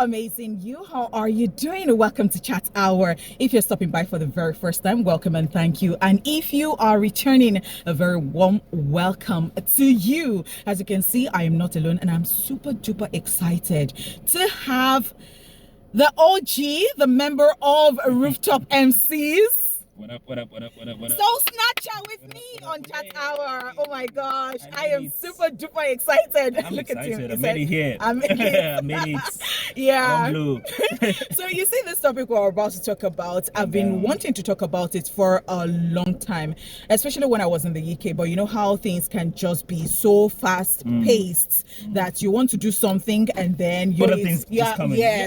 amazing you. How are you doing? Welcome to Chat Hour. If you're stopping by for the very first time, welcome and thank you. And if you are returning, a very warm welcome to you. As you can see, I am not alone and I'm super duper excited to have the OG, the member of Rooftop MCs. What up? Soul Snatcher with me on Chat Hour. Oh my gosh, I am super duper excited. I'm Look excited. at him. I made it here. I made it. I made it. Yeah. I'm blue. So you see this topic we're about to talk about. I've been wanting to talk about it for a long time, especially when I was in the UK. But you know how things can just be so fast paced that you want to do something and then you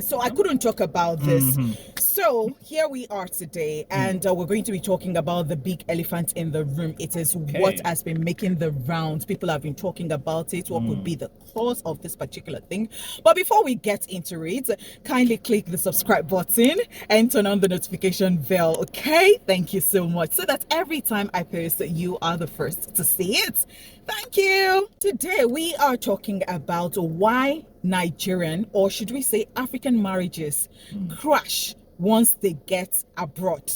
So I couldn't talk about this. So here we are today, and we're going to be talking about the big elephant in the room. It is what has been making the rounds. People have been talking about it. What could be the cause of this particular thing? But before we get into it, kindly click the subscribe button and turn on the notification bell. Okay, thank you so much, so that every time I post, you are the first to see it. Thank you. Today we are talking about why Nigerian, or should we say African marriages, crash once they get abroad.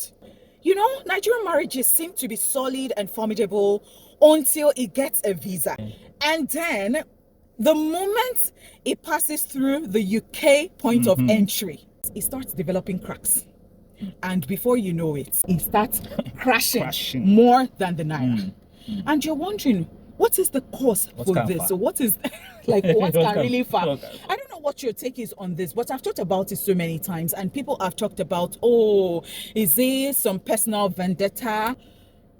You know, Nigerian marriages seem to be solid and formidable until it gets a visa. And then the moment it passes through the UK point of entry, it starts developing cracks. And before you know it, it starts crashing more than the Naira. And you're wondering, what is the cause for this? So what is what can really far? I don't know what your take is on this, but I've talked about it so many times, and people have talked about, is there some personal vendetta?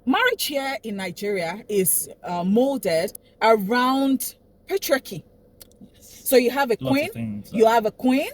Marriage here in Nigeria is molded around patriarchy. So you have a queen, you have a queen,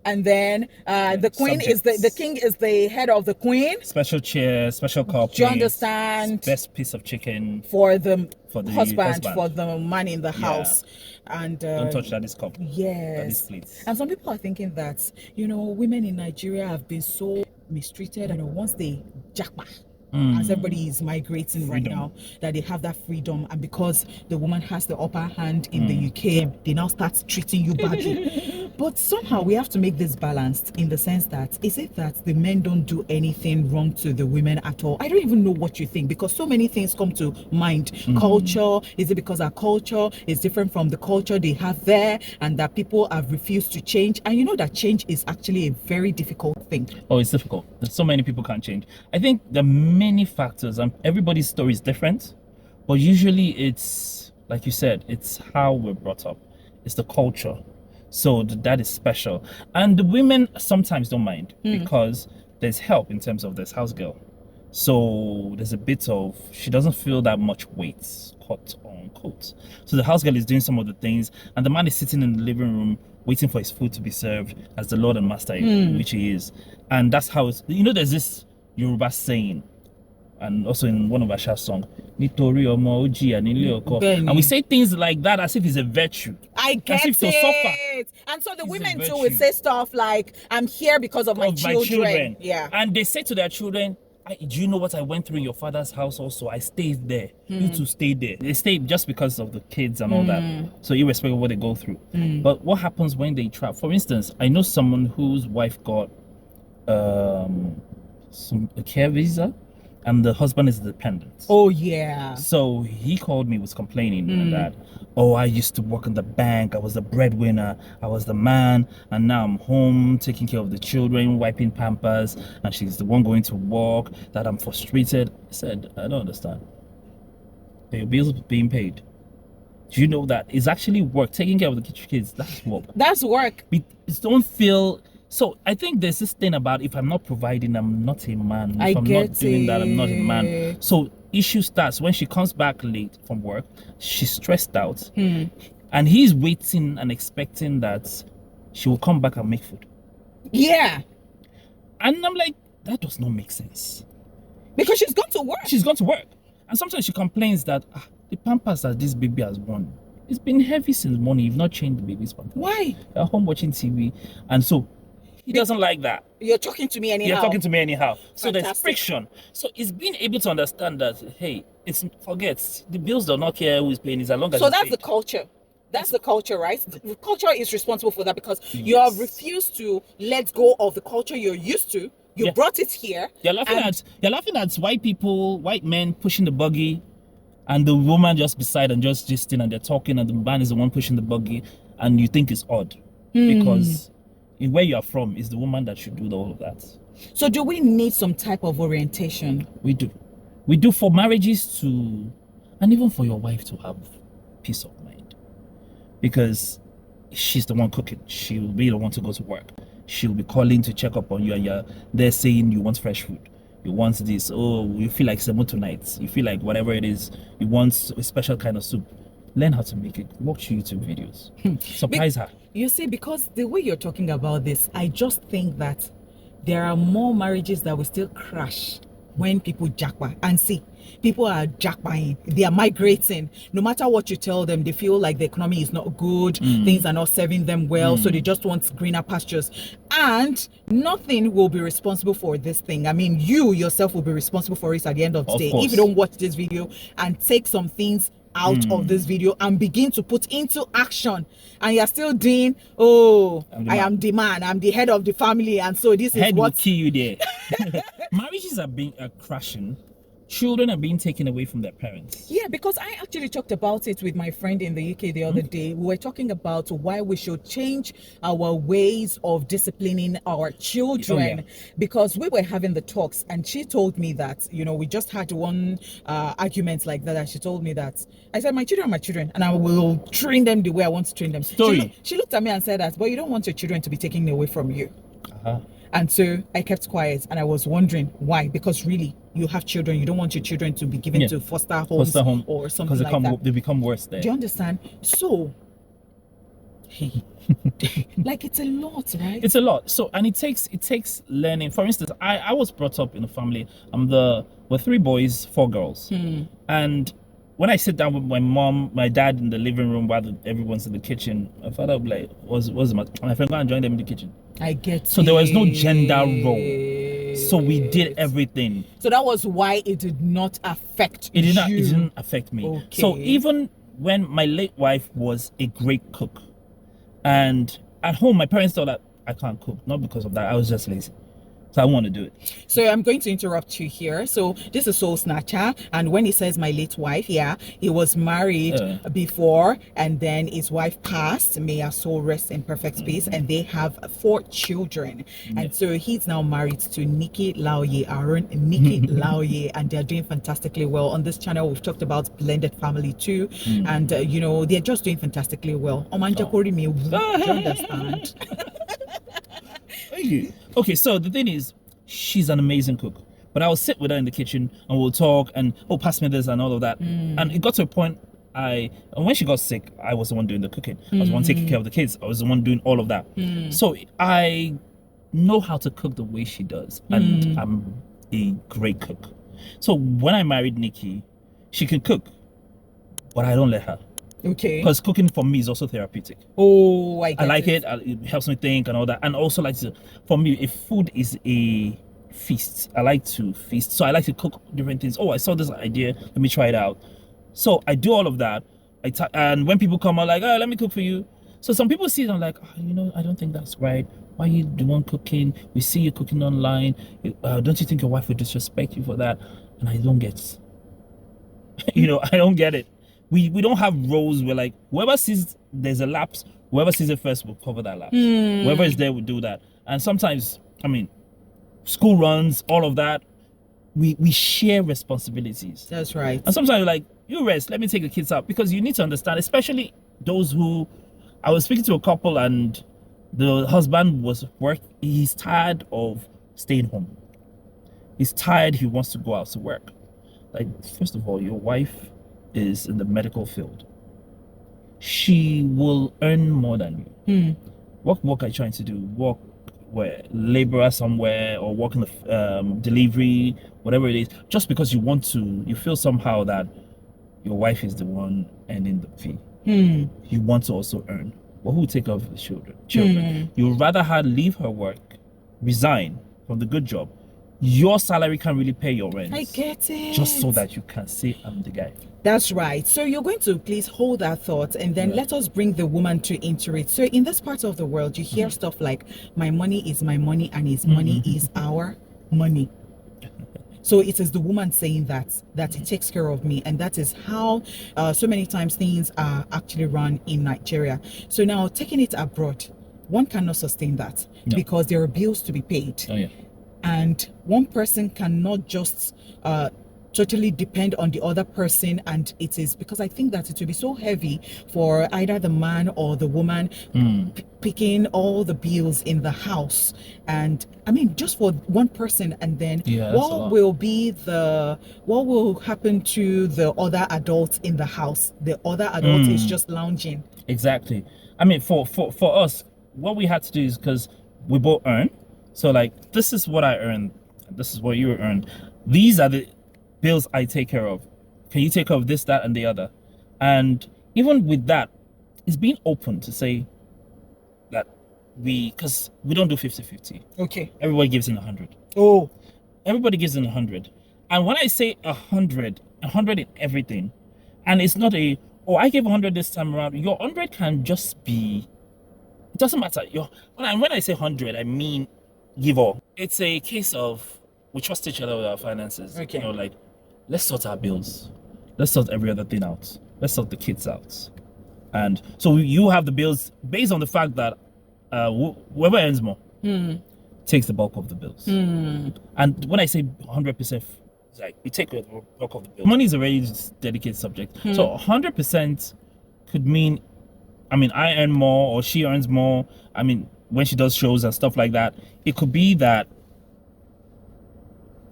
and then the queen is the king is the head of the queen. Special chair, special cup. Do you understand? Best piece of chicken for the husband, for the man in the house. And don't touch daddy's cup. Yes. And some people are thinking that, you know, women in Nigeria have been so mistreated, and once they jackpot, as everybody is migrating right now, that they have that freedom, and because the woman has the upper hand in the UK, they now start treating you badly. But somehow we have to make this balanced, in the sense that, is it that the men don't do anything wrong to the women at all? I don't even know what you think, because so many things come to mind. Culture, is it because our culture is different from the culture they have there, and that people have refused to change? And you know that change is actually a very difficult thing. Oh, it's difficult. So many people can't change. I think there are many factors, and everybody's story is different, but usually it's, like you said, it's how we're brought up. It's the culture. So that is special. And the women sometimes don't mind, because there's help in terms of this house girl. So there's a bit of, she doesn't feel that much weight, quote unquote. So the house girl is doing some of the things, and the man is sitting in the living room waiting for his food to be served as the Lord and Master, which he is. And that's how it's, you know, there's this Yoruba saying, and also in one of Asha's songs, Nitori Omo Oji Anile Oko. And we say things like that as if it's a virtue. I get it. And so the women too would say stuff like, I'm here because of my children. Yeah. And they say to their children, do you know what I went through in your father's house also? I stayed there. You two stayed there. They stay just because of the kids and all that. So irrespective of what they go through. But what happens when they travel? For instance, I know someone whose wife got a care visa, and the husband is dependent. Oh yeah. So he called me, was complaining and that, I used to work in the bank, I was the breadwinner, I was the man, and now I'm home taking care of the children, wiping pampers, and she's the one going to work, that I'm frustrated. I said, I don't understand. Your bills being paid. Do you know that it's actually work? Taking care of the kids, that's work. That's work. Don't feel. So I think there's this thing about, if I'm not providing, I'm not a man. If I'm not doing that, I'm not a man. So issue starts when she comes back late from work. She's stressed out. And he's waiting and expecting that she will come back and make food. Yeah. And I'm like, that does not make sense. Because she's gone to work. She's gone to work. And sometimes she complains that the pampers that this baby has worn, it's been heavy since morning. You've not changed the baby's pampers. Why? You're home watching TV. And so he doesn't like that. You're talking to me anyhow. You're talking to me anyhow. So Fantastic. There's friction. So it's being able to understand that, hey, forget, the bills do not care who is paying, as long as so it's that's paid. the culture That's the culture, right? The culture is responsible for that because you have refused to let go of the culture you're used to. You brought it here. You're laughing at white men pushing the buggy, and the woman just beside and just gisting, and they're talking, and the man is the one pushing the buggy, and you think it's odd because in where you are from is the woman that should do all of that. So do we need some type of orientation? We do for marriages to, and even for your wife to have peace of mind, because she's the one cooking. She will be the one to go to work. She'll be calling to check up on you, and you're there saying you want fresh food, you want this, oh, you feel like semo tonight, you feel like whatever it is, you want a special kind of soup. Learn how to make it. Watch YouTube videos. Surprise her. You see, because the way you're talking about this, I just think that there are more marriages that will still crash when people jackpot. And see, people are jackpotting. They are migrating. No matter what you tell them, they feel like the economy is not good. Things are not serving them well. So they just want greener pastures. And nothing will be responsible for this thing. I mean, you yourself will be responsible for it at the end of the day. Course. If you don't watch this video and take some things out of this video and begin to put into action, and you're still doing, I am the man, I'm the head of the family, and so this Head is what will kill you there. Marriages are crashing. Children are being taken away from their parents. Yeah, because I actually talked about it with my friend in the UK the other day. We were talking about why we should change our ways of disciplining our children, because we were having the talks, and she told me that, we just had one argument like that, and she told me that, I said, my children are my children, and I will train them the way I want to train them. She looked at me and said that, but you don't want your children to be taken away from you. And so I kept quiet, and I was wondering why, because really, you have children, you don't want your children to be given to foster homes or something like that. They become worse there. Do you understand? So, like, it's a lot, right? It's a lot. So, and it takes learning. For instance, I was brought up in a family. We're 3 boys, 4 girls. And when I sit down with my mom, my dad in the living room while everyone's in the kitchen, my father would be like, what's the matter? My friend go and join them in the kitchen. I get So there was no gender role. So we did everything. So that was why it did not affect you. It you. didn't affect me. Okay. So even when my late wife was a great cook, and at home my parents thought that I can't cook, not because of that, I was just lazy. So I want to do it. So I'm going to interrupt you here. So this is Soul Snatcher, and when he says my late wife, he was married before, and then his wife passed. May her soul rest in perfect peace. And they have 4 children. And so he's now married to Nikki Laoye, Nikki Laoye, and they're doing fantastically well. On this channel, we've talked about blended family too, and they're just doing fantastically well. Omanja Kori me, do you understand? Okay, so the thing is, she's an amazing cook, but I'll sit with her in the kitchen and we'll talk and pass me this and all of that. And it got to a point and when she got sick, I was the one doing the cooking. I was the one taking care of the kids. I was the one doing all of that. So I know how to cook the way she does, and I'm a great cook. So when I married Nikki, she can cook, but I don't let her. Okay. Because cooking for me is also therapeutic. Oh, I like it. It helps me think and all that. And also, for me, if food is a feast, I like to feast. So I like to cook different things. Oh, I saw this idea. Let me try it out. So I do all of that. And when people come, I'm like, oh, let me cook for you. So some people see it and I'm like, I don't think that's right. Why are you the one cooking? We see you cooking online. Don't you think your wife would disrespect you for that? And I don't get I don't get it. We don't have roles where like whoever sees there's a lapse, whoever sees it first will cover that lapse. Whoever is there will do that. And sometimes, school runs, all of that, we share responsibilities. That's right. And sometimes you're like, you rest, let me take the kids out, because you need to understand, especially those who, I was speaking to a couple and the husband he's tired of staying home. He's tired, he wants to go out to work. Like, first of all, your wife is in the medical field. She will earn more than you. What work are you trying to do? Work where laborer somewhere, or work in the delivery, whatever it is, just because you feel somehow that your wife is the one earning the fee. You want to also earn. Well, who will take care of the children? You would rather her leave her work, resign from the good job, your salary can't really pay your rent. I get it. Just so that you can say I'm the guy. That's right. So you're going to please hold that thought, and then let us bring the woman into it. So in this part of the world, you hear stuff like, my money is my money and his money is our money. So it is the woman saying that it takes care of me, and that is how so many times things are actually run in Nigeria. So now taking it abroad, one cannot sustain that because there are bills to be paid. Oh yeah. And one person cannot just totally depend on the other person, and it is because I think that it will be so heavy for either the man or the woman picking all the bills in the house, and I mean just for one person, and then what will happen to the other adults in the house? The other adult is just lounging. Exactly. I mean, for us, what we had to do is, because we both earn, so like, this is what I earn, this is what you earn, these are the bills I take care of. Can you take care of this, that, and the other? And even with that, it's being open to say that because we don't do 50-50. Okay. Everybody gives in 100. Oh. Everybody gives in 100. And when I say 100 in everything, and it's not I gave 100 this time around, your 100 can just be, it doesn't matter. When I say 100, I mean give all. It's a case of we trust each other with our finances. Okay. You know, like, let's sort our bills. Let's sort every other thing out. Let's sort the kids out. And so you have the bills based on the fact that whoever earns more takes the bulk of the bills. And when I say 100%, it's like we take the bulk of the bills. Money is a very dedicated subject. So 100% could mean, I mean, I earn more or she earns more. I mean, when she does shows and stuff like that, it could be that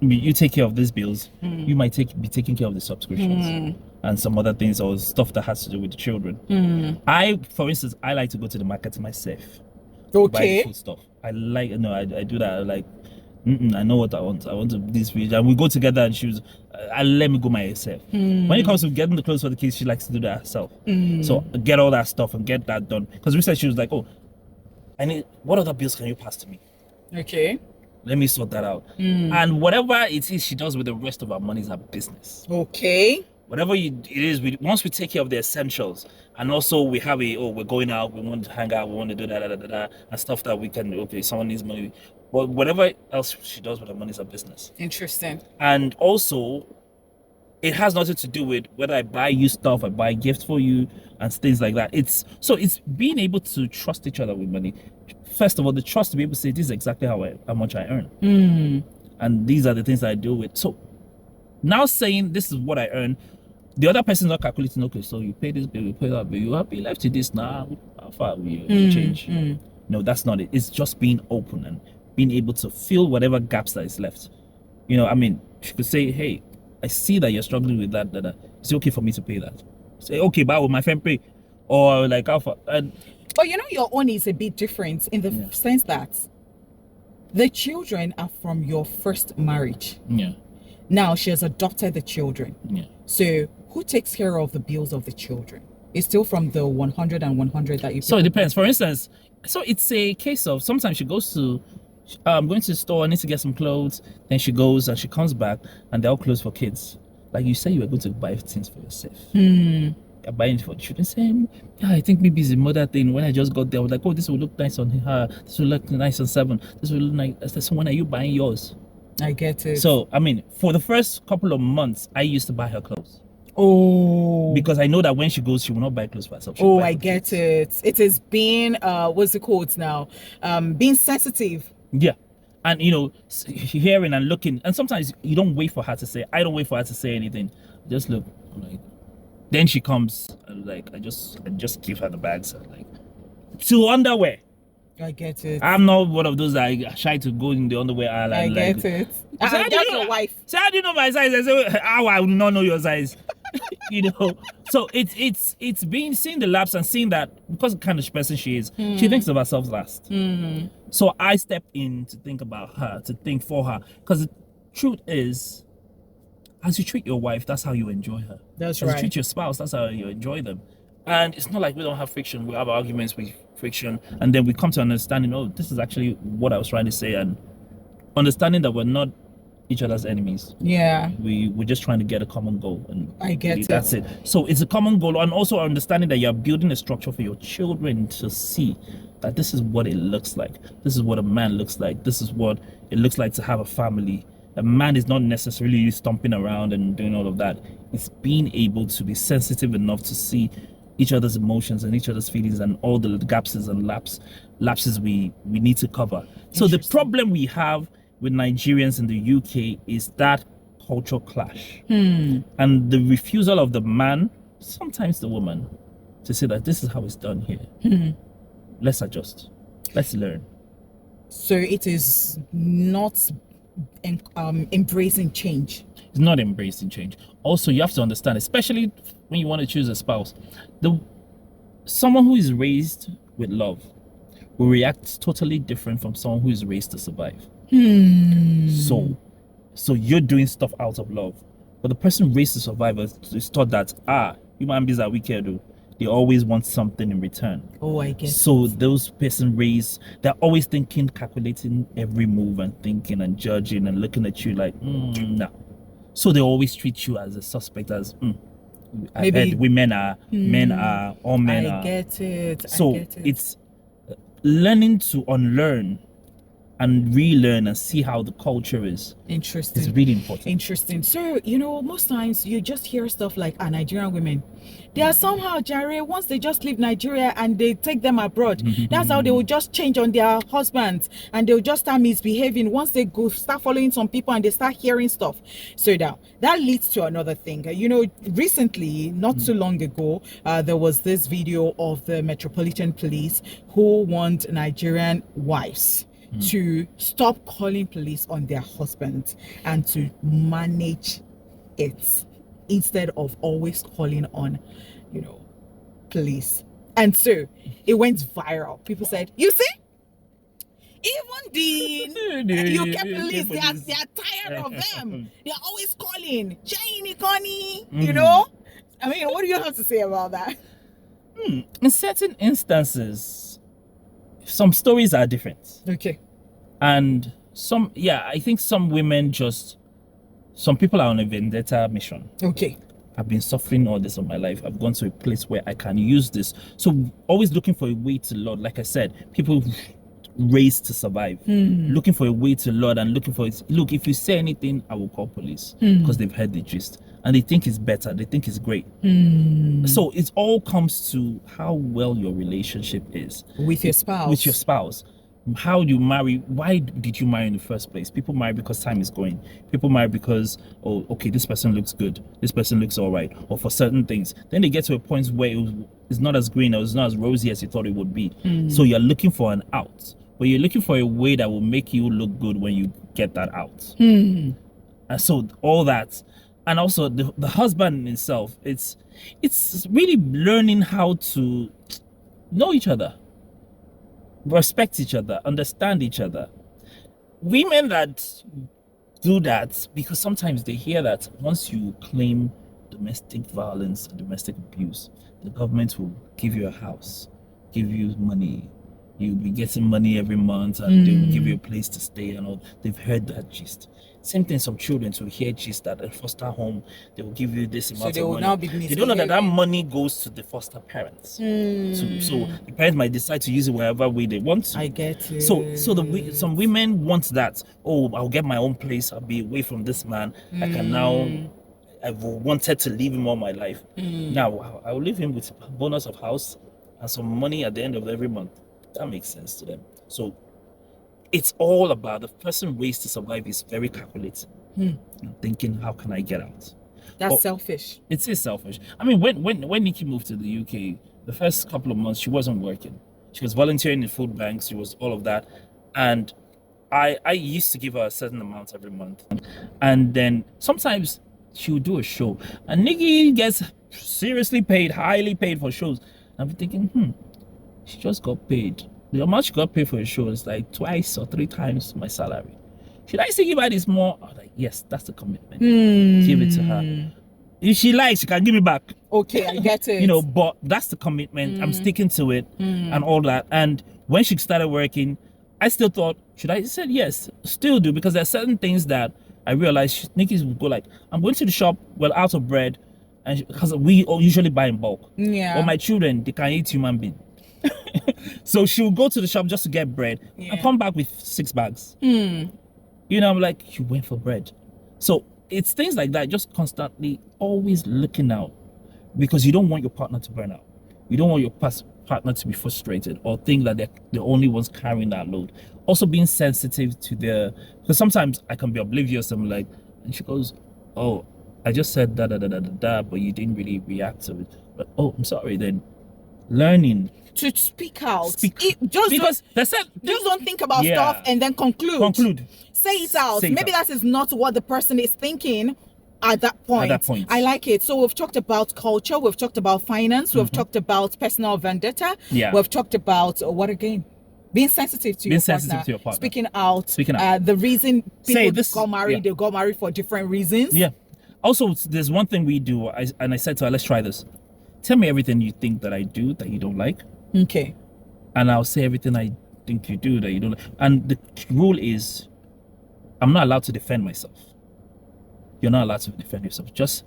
you take care of these bills, you might be taking care of the subscriptions and some other things or stuff that has to do with the children. For instance, I like to go to the market myself. Okay. Buy food stuff. I do that. I like, I know what I want. I want to this week, and we go together. And let me go myself. When it comes to getting the clothes for the kids, she likes to do that herself. So get all that stuff and get that done. Because recently she was like, "Oh, what other bills can you pass to me?" Okay. Let me sort that out. And whatever it is she does with the rest of our money is her business. Okay. Whatever it is, once we take care of the essentials, and also we have we're going out, we want to hang out, we want to do that, and stuff that we can, someone needs money. But whatever else she does with her money is her business. Interesting. And also, it has nothing to do with whether I buy you stuff, I buy gifts for you, and things like that. It's being able to trust each other with money. First of all, the trust to be able to say, this is exactly how much I earn. And these are the things that I deal with. So now saying this is what I earn, the other person is not calculating, okay, so you pay this bill, you pay that bill, you have be left to this now, how far will you change? No, that's not it. It's just being open and being able to fill whatever gaps that is left. I mean, you could say, hey, I see that you're struggling with that. Is it okay for me to pay that? Say, okay, but will my friend pay? Or like, how far? But your own is a bit different in the sense that the children are from your first marriage. Yeah. Now she has adopted the children. Yeah. So who takes care of the bills of the children? It's still from the 100 and 100 that you. So it depends. For instance, so it's a case of sometimes she goes to, I'm going to the store, I need to get some clothes. Then she goes and she comes back and they're all clothes for kids. Like you say, you were going to buy things for yourself. You're buying it for the children. Say, I think maybe it's a mother thing. When I just got there, I was like, oh, this will look nice on her. This will look nice on 7. This will look nice. I said, so when are you buying yours? I get it. So, I mean, for the first couple of months, I used to buy her clothes. Oh. Because I know that when she goes, she will not buy clothes for herself. Oh, I get it. It is being, what's it called now? Being sensitive. Yeah. And, hearing and looking. And sometimes you don't wait for her to say, I don't wait for her to say anything. Just look. Like, then she comes, like, I just give her the bags. Like, to underwear. I get it. I'm not one of those that are shy to go in the underwear aisle. I get it. That's your wife. So how do you know my size? I say, how I would not know your size. So it's being seeing the lapse and seeing that because of the kind of person she is, she thinks of herself last. So I step in to think about her, to think for her, because the truth is, as you treat your wife, that's how you enjoy her. That's right. As you right. treat your spouse, that's how you enjoy them. And it's not like we don't have friction. We have arguments with friction, and then we come to understanding, oh, this is actually what I was trying to say, and understanding that we're not each other's enemies. Yeah. We're just trying to get a common goal, and I get it. that's it. So it's a common goal, and also understanding that you're building a structure for your children to see that this is what it looks like. This is what a man looks like. This is what it looks like to have a family. A man is not necessarily stomping around and doing all of that. It's being able to be sensitive enough to see each other's emotions and each other's feelings and all the gaps and lapses we need to cover. So the problem we have with Nigerians in the UK is that cultural clash and the refusal of the man, sometimes the woman, to say that this is how it's done here. Let's adjust. Let's learn. So it is not embracing change. It's not embracing change. Also, you have to understand, especially when you want to choose a spouse, someone who is raised with love will react totally different from someone who is raised to survive. So you're doing stuff out of love, but the person raised to survive is taught that human beings are wicked though. They always want something in return. Oh, I guess. So those person raised, they're always thinking, calculating every move and thinking and judging and looking at you like, no. So they always treat you as a suspect, as I've heard women are, men are, all men are. I get it. So it's learning to unlearn and relearn and see how the culture is. Interesting. It's really important. Interesting. So, most times you just hear stuff like, Nigerian women, they are somehow, Jare, once they just leave Nigeria and they take them abroad, that's how they will just change on their husbands and they'll just start misbehaving once they go start following some people and they start hearing stuff. So now, that leads to another thing. Recently, not too long ago, there was this video of the Metropolitan Police who want Nigerian wives to stop calling police on their husbands and to manage it instead of always calling on, police. And so it went viral. People said, you see, even the UK police, they are tired of them. They're always calling, Jane, Connie, I mean, what do you have to say about that? In certain instances, some stories are different. Okay. And I think some women some people are on a vendetta mission. Okay. I've been suffering all this of my life. I've gone to a place where I can use this. So always looking for a way to Lord. Like I said, people raised to survive. Looking for a way to Lord and looking for it. Look, if you say anything, I will call police because they've heard the gist. And they think it's better. They think it's great. So it all comes to how well your relationship is. With your spouse. With your spouse. How do you marry? Why did you marry in the first place? People marry because time is going. People marry because, this person looks good. This person looks all right. Or for certain things. Then they get to a point where it's not as green or it's not as rosy as you thought it would be. So you're looking for an out. But you're looking for a way that will make you look good when you get that out. And so all that. And also the husband himself, it's really learning how to know each other, respect each other, understand each other. Women that do that, because sometimes they hear that once you claim domestic violence and domestic abuse, the government will give you a house, give you money, you'll be getting money every month, and they will give you a place to stay and all. They've heard that gist. Same thing, some children to hear gist that at foster home they will give you this amount of money. Now be they don't know that money goes to the foster parents. So the parents might decide to use it wherever way they want to. I get it. So some women want that. I'll get my own place. I'll be away from this man. I can now. I've wanted to leave him all my life. Now I will leave him with a bonus of house and some money at the end of every month. That makes sense to them. So it's all about the person raised to survive is very calculating and thinking, how can I get out? That's selfish. It is selfish. I mean, when Nikki moved to the UK, the first couple of months she wasn't working. She was volunteering in food banks. She was all of that, and I used to give her a certain amount every month, and then sometimes she would do a show, and Nikki gets seriously paid, highly paid for shows. And I'm thinking, she just got paid. The amount she got paid for a show is like 2 or 3 times my salary. Should I still give her this more? I was like, yes, that's the commitment. Give it to her. If she likes, she can give me back. Okay, I get it. But that's the commitment. I'm sticking to it and all that. And when she started working, I still thought, should I? She said yes, still do, because there are certain things that I realized Nikki would go like, I'm going to the shop, well, out of bread, and because we usually buy in bulk. Yeah. Or my children, they can eat human being. So she'll go to the shop just to get bread and come back with 6 bags. You know, I'm like, you went for bread. So it's things like that, just constantly always looking out, because you don't want your partner to burn out. You don't want your partner to be frustrated or think that they're the only ones carrying that load. Also being sensitive to because sometimes I can be oblivious. I'm like, and she goes, oh, I just said da da da da da da, but you didn't really react to it. But oh, I'm sorry. Then learning to speak out. Just don't think about stuff and then conclude. Say it out. Maybe that is not what the person is thinking at that point. I like it. So we've talked about culture, we've talked about finance, we've talked about personal vendetta, we've talked about what again? Being sensitive to your partner. Speaking out. The reason people got married, they got married for different reasons. Yeah. Also, there's one thing we do, and I said to her, let's try this. Tell me everything you think that I do that you don't like. Okay. And I'll say everything I think you do that you don't like. And the rule is, I'm not allowed to defend myself. You're not allowed to defend yourself. Just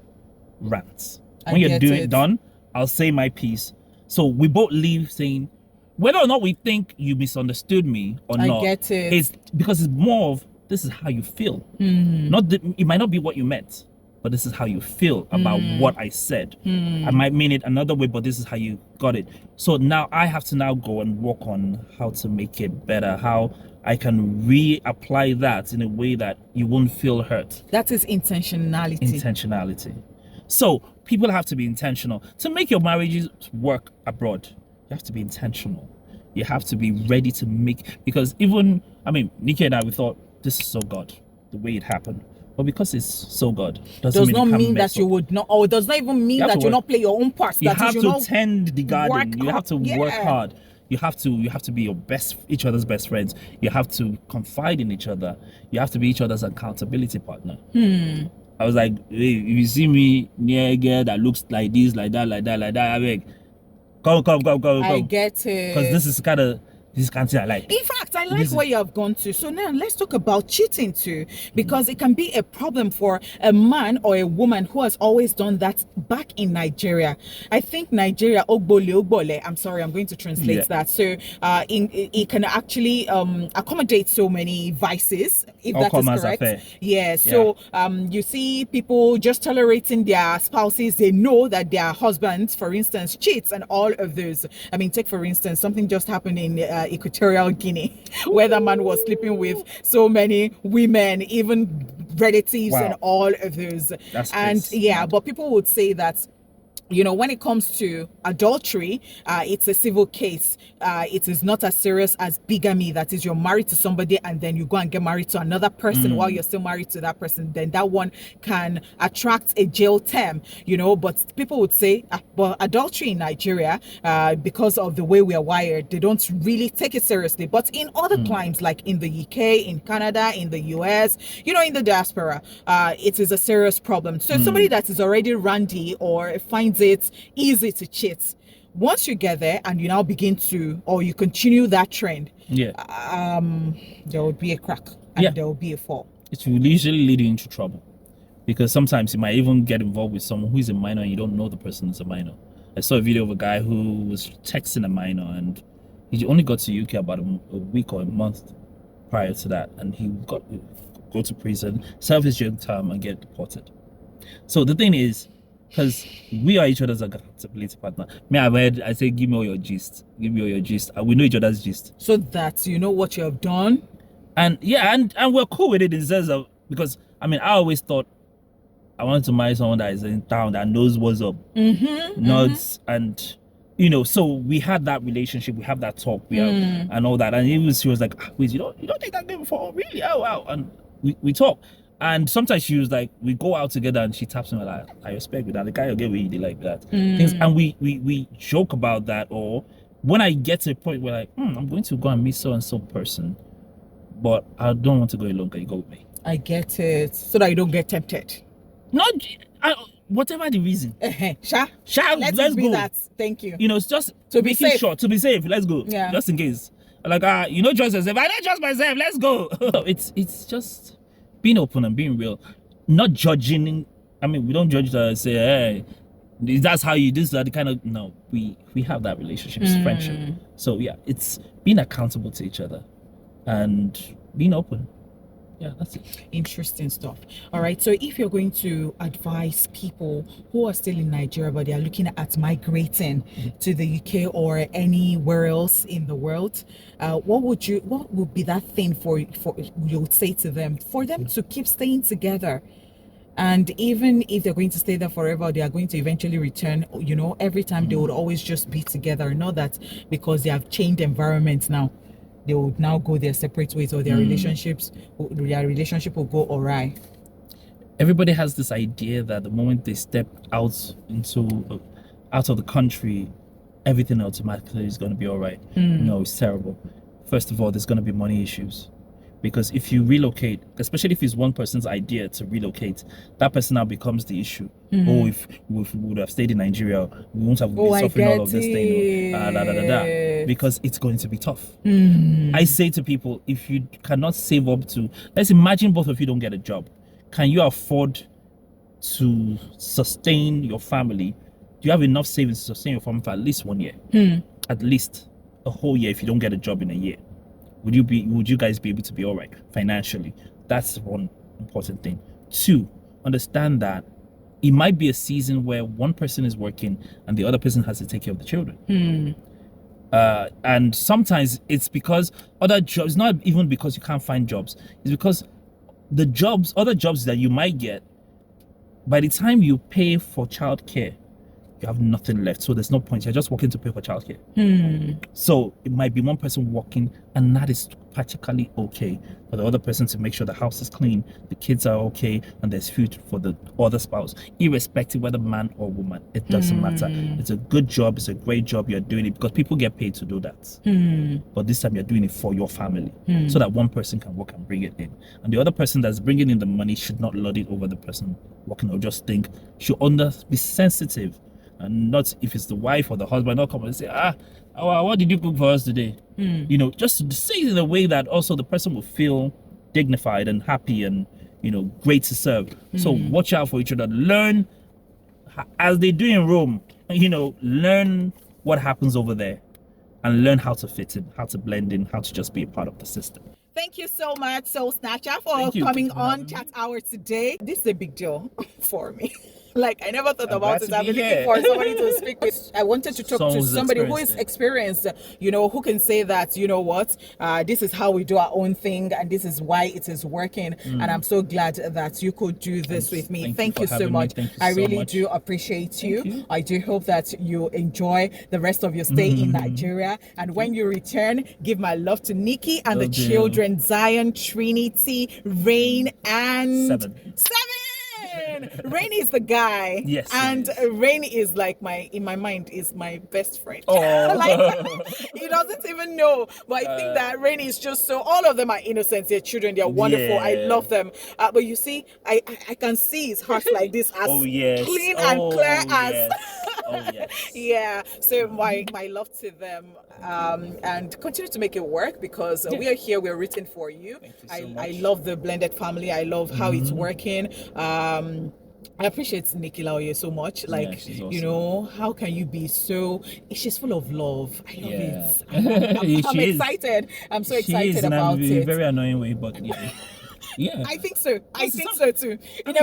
rant. When you're done, I'll say my piece. So we both leave saying, whether or not we think you misunderstood me or not, get it. It's because it's more of, this is how you feel. It might not be what you meant, but this is how you feel about what I said. I might mean it another way, but this is how you got it. So now I have to now go and work on how to make it better, how I can reapply that in a way that you won't feel hurt. That is intentionality. So people have to be intentional. To make your marriages work abroad, you have to be intentional. You have to be ready to because Nikki and I, we thought, this is so God, the way it happened. But because it's so God, does not mean that you would not, or does not even mean that you not play your own part. You have to tend the garden. You have to work hard. You have to be each other's best friends. You have to confide in each other. You have to be each other's accountability partner. I was like, hey, if you see me near a girl that looks like this, like that, I beg, come. I get it. Because this is kind of thing I like. In fact, I like where you have gone to. So now let's talk about cheating too, because it can be a problem for a man or a woman who has always done that back in Nigeria. I think Nigeria, ogbole. I'm sorry, I'm going to translate that. So it can actually accommodate so many vices, if that is correct. Affair. Yeah. So you see people just tolerating their spouses. They know that their husbands, for instance, cheats and all of those. I mean, take for instance, something just happened in Equatorial Guinea, where the man was sleeping with so many women, even relatives and all of those. But people would say that, you know, when it comes to adultery, it's a civil case. It is not as serious as bigamy. That is, you're married to somebody and then you go and get married to another person while you're still married to that person. Then that one can attract a jail term, you know. But people would say, but adultery in Nigeria, because of the way we are wired, they don't really take it seriously. But in other climes, like in the UK, in Canada, in the US, you know, in the diaspora, it is a serious problem. So somebody that is already randy or finds it easy to cheat, once you get there and you now begin to, or you continue that trend, there would be a crack and there will be a fall. It will usually lead you into trouble, because sometimes you might even get involved with someone who is a minor and you don't know the person is a minor. I saw a video of a guy who was texting a minor, and he only got to UK about a week or a month prior to that, and he got go to prison, serve his jail term, and get deported. So the thing is, because we are each other's accountability partner. I say, give me all your gist. Give me all your gist. And we know each other's gist. So that you know what you have done. And we're cool with it in the sense of, because, I always thought I wanted to marry someone that is in town, that knows what's up. And, you know, so we had that relationship, we have that talk, and all that. And she was like, wait, you don't think that game before? Really? Oh, wow. And we talk. And sometimes she was like, we go out together and she taps me like, I respect that. The guy will get with you like that. Things, and we joke about that. Or when I get to a point where like, I'm going to go and meet so-and-so person, but I don't want to go alone. Can you go with me? I get it. So that you don't get tempted. Not, whatever the reason. Let's go. That. Thank you. You know, it's just to be safe. Sure, to be safe. Let's go. Yeah. Just in case. Like, trust yourself. I don't trust myself. Let's go. It's just being open and being real, not judging. I mean, we don't judge that, say, hey, that's how you do. This is the kind of, no, we have that relationship, it's friendship. So yeah, it's being accountable to each other and being open. Yeah, that's it. Interesting stuff. All right, so if you're going to advise people who are still in Nigeria but they are looking at migrating to the UK or anywhere else in the world, what would be that thing for you would say to them for them to keep staying together? And even if they're going to stay there forever, they are going to eventually return, you know, every time they would always just be together. Not that because they have changed environments now, they would now go their separate ways, or their relationship will go awry. Everybody has this idea that the moment they step out of the country, everything automatically is going to be all right. No, it's terrible. First of all, there's going to be money issues. Because if you relocate, especially if it's one person's idea to relocate, that person now becomes the issue. Oh, if we would have stayed in Nigeria, we won't have been suffering all of this thing. Because it's going to be tough. I say to people, if you cannot save up to, let's imagine both of you don't get a job. Can you afford to sustain your family? Do you have enough savings to sustain your family for at least 1 year? At least a whole year if you don't get a job in a year. Would you guys be able to be all right financially? That's one important thing. 2, understand that it might be a season where one person is working and the other person has to take care of the children. And sometimes it's because other jobs, not even because you can't find jobs, it's because other jobs that you might get, by the time you pay for childcare, you have nothing left. So there's no point. You're just working to pay for childcare. So it might be one person working, and that is practically okay for the other person to make sure the house is clean, the kids are okay, and there's food for the other spouse, irrespective whether man or woman. It doesn't matter. It's a good job. It's a great job. You're doing it because people get paid to do that. But this time you're doing it for your family, so that one person can work and bring it in, and the other person that's bringing in the money should not lord it over the person working, or just think, should be sensitive. And not if it's the wife or the husband, not come and say, what did you cook for us today? You know, just to say it in a way that also the person will feel dignified and happy and, you know, great to serve. So watch out for each other. Learn, as they do in Rome, you know, learn what happens over there and learn how to fit in, how to blend in, how to just be a part of the system. Thank you so much, Soul Snatcher, for coming on Chat Hour today. This is a big deal for me. Like, I never thought about it. I've been looking for somebody to speak with. I wanted to talk to somebody who is experienced, you know, who can say that, you know what, this is how we do our own thing and this is why it is working. And I'm so glad that you could do this with me. Thank you so much. I really do appreciate you. I do hope that you enjoy the rest of your stay in Nigeria. And when you return, give my love to Nikki and the children, Zion, Trinity, Rain, and Seven. Rain is the guy. Yes. And Rain is like in my mind, is my best friend. Oh. Like, he doesn't even know. But I think that Rain is just so, all of them are innocent. They're children. They're wonderful. I love them. But you see, I can see his heart like this, as clean and clear as. Yeah. So my love to them. And continue to make it work, because we are here. We're rooting for you. I love the blended family. I love how it's working. I appreciate Nikki Laoye so much. Like, awesome. You know, how can you be so? She's full of love. I love it. I'm excited. I'm so excited about it. In a very annoying way, but yeah. I think so. I think so too.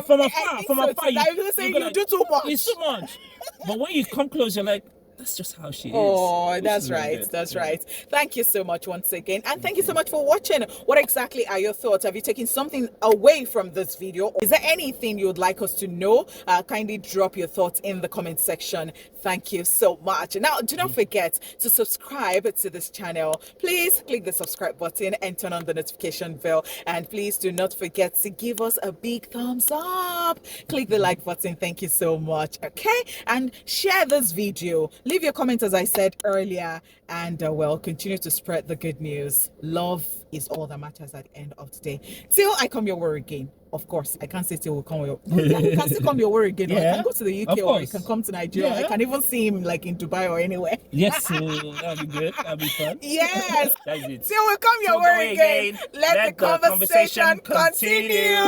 From afar, you do too much. It's too much. But when you come close, you're like, that's just how she is. Oh, that's right. That's right. Thank you so much once again. And thank you so much for watching. What exactly are your thoughts? Have you taken something away from this video? Is there anything you would like us to know? Kindly drop your thoughts in the comment section. Thank you so much. Now, do not forget to subscribe to this channel. Please click the subscribe button and turn on the notification bell. And please do not forget to give us a big thumbs up. Click the like button. Thank you so much. Okay? And share this video. Leave your comments, as I said earlier, and well, continue to spread the good news. Love is all that matters at the end of the day. Till I come your way again. Of course, I can't say till we come your way. You can still come your way again. Or I can go to the UK, or you can come to Nigeria. I can even see him like in Dubai or anywhere. Yes, that'd be good. That'd be fun. Yes. That's it. Till we come your way again. Let the conversation continue.